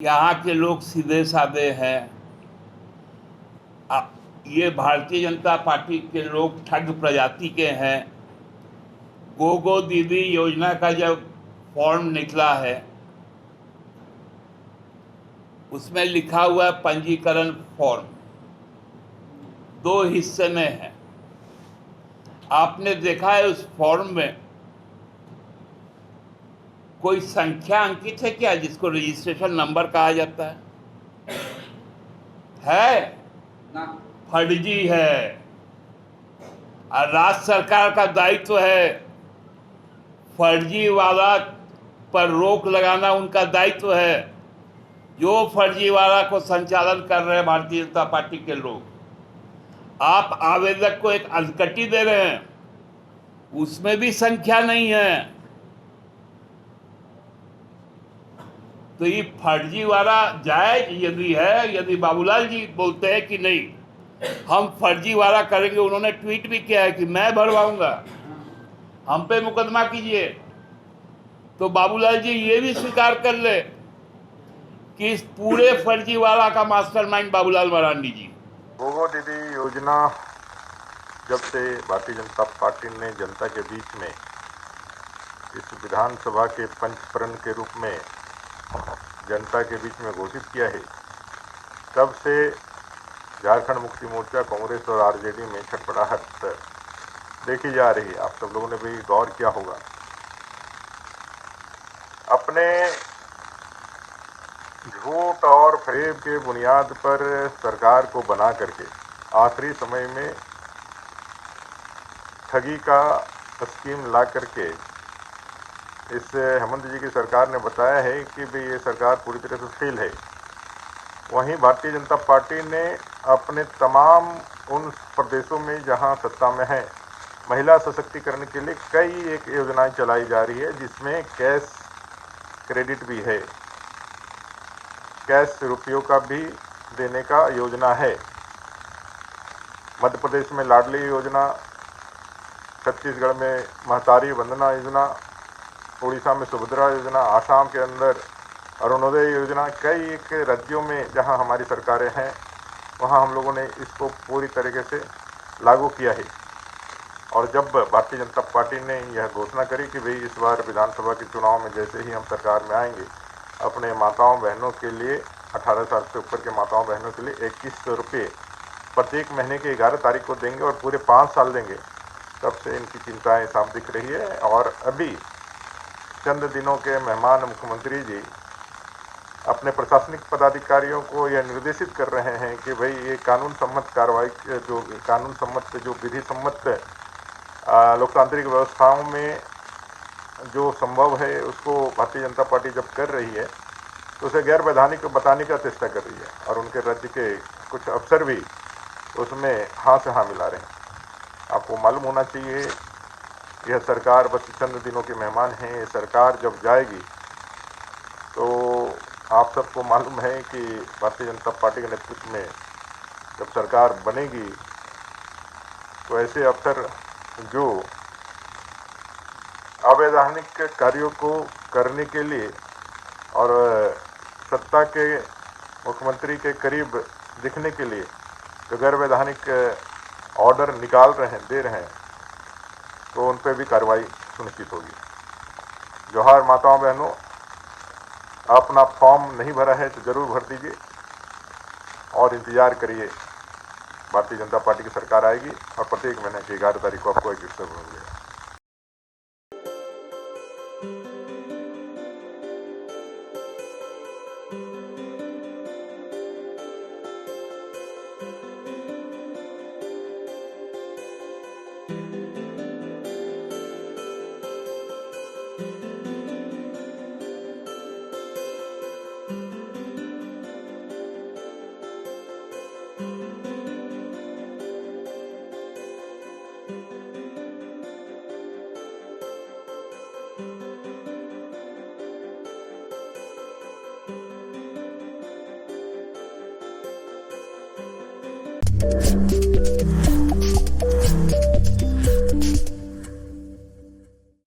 यहाँ के लोग सीधे साधे हैं। ये भारतीय जनता पार्टी के लोग ठग प्रजाति के हैं। गो दीदी योजना का जब फॉर्म निकला है उसमें लिखा हुआ है पंजीकरण फॉर्म, दो हिस्से में है। आपने देखा है उस फॉर्म में कोई संख्या अंकित है क्या, जिसको रजिस्ट्रेशन नंबर कहा जाता है ना? फर्जी है। और राज्य सरकार का दायित्व है फर्जीवाला पर रोक लगाना, उनका दायित्व है। जो फर्जीवाला को संचालन कर रहे हैं भारतीय जनता पार्टी के लोग, आप आवेदक को एक अधकटी दे रहे हैं, उसमें भी संख्या नहीं है। तो ये फर्जीवाला जायज यदि है, यदि बाबूलाल जी बोलते हैं कि नहीं हम फर्जीवाला करेंगे, उन्होंने ट्वीट भी किया है कि मैं भरवाऊंगा, हम पे मुकदमा कीजिए, तो बाबूलाल जी ये भी स्वीकार कर ले कि इस पूरे फर्जीवाला का मास्टरमाइंड बाबूलाल मरांडी जी। गो दीदी योजना जब से भारतीय जनता पार्टी ने जनता के बीच में इस विधानसभा के पंचप्रण के रूप में जनता के बीच में घोषित किया है, तब से झारखंड मुक्ति मोर्चा, कांग्रेस और आरजेडी में छटपटाहट देखी जा रही है। आप सब लोगों ने भी गौर किया होगा। अपने झूठ और फरेब के बुनियाद पर सरकार को बना करके आखिरी समय में ठगी का स्कीम ला करके इस हेमंत जी की सरकार ने बताया है कि भाई ये सरकार पूरी तरह से फेल है। वहीं भारतीय जनता पार्टी ने अपने तमाम उन प्रदेशों में जहां सत्ता में है महिला सशक्तिकरण के लिए कई एक योजनाएं चलाई जा रही है, जिसमें कैश क्रेडिट भी है, कैश रुपयों का भी देने का योजना है। मध्य प्रदेश में लाडली योजना, छत्तीसगढ़ में महतारी वंदना योजना, उड़ीसा में सुभद्रा योजना, आसाम के अंदर अरुणोदय योजना, कई एक राज्यों में जहां हमारी सरकारें हैं वहां हम लोगों ने इसको पूरी तरीके से लागू किया है। और जब भारतीय जनता पार्टी ने यह घोषणा करी कि भाई इस बार विधानसभा के चुनाव में जैसे ही हम सरकार में आएंगे, अपने माताओं बहनों के लिए 18 साल से ऊपर के माताओं बहनों के लिए 2100 रुपये प्रत्येक महीने के 11 तारीख को देंगे और पूरे 5 साल देंगे, तब से इनकी चिंताएं साफ दिख रही है। और अभी चंद दिनों के मेहमान मुख्यमंत्री जी अपने प्रशासनिक पदाधिकारियों को यह निर्देशित कर रहे हैं कि भाई ये कानून सम्मत कार्रवाई, जो कानून सम्मत, जो विधि सम्मत लोकतांत्रिक व्यवस्थाओं में जो संभव है उसको भारतीय जनता पार्टी जब कर रही है तो उसे गैर वैधानिक बताने का चेष्टा कर रही है। और उनके राज्य के कुछ अफसर भी उसमें हाँ से हाँ मिला रहे हैं। आपको मालूम होना चाहिए, यह सरकार बस चंद दिनों के मेहमान हैं। ये सरकार जब जाएगी तो आप सबको मालूम है कि भारतीय जनता पार्टी के नेतृत्व में जब सरकार बनेगी तो ऐसे अफसर जो अवैधानिक कार्यों को करने के लिए और सत्ता के मुख्यमंत्री के करीब दिखने के लिए जो गैर वैधानिक ऑर्डर निकाल रहे हैं, दे रहे हैं, तो उन पर भी कार्रवाई सुनिश्चित होगी। जोहार माताओं बहनों, अपना फॉर्म नहीं भरा है तो ज़रूर भर दीजिए और इंतज़ार करिए, भारतीय जनता पार्टी की सरकार आएगी और प्रत्येक महीने की 11 तारीख को आपको एक किस्त मिलेगा।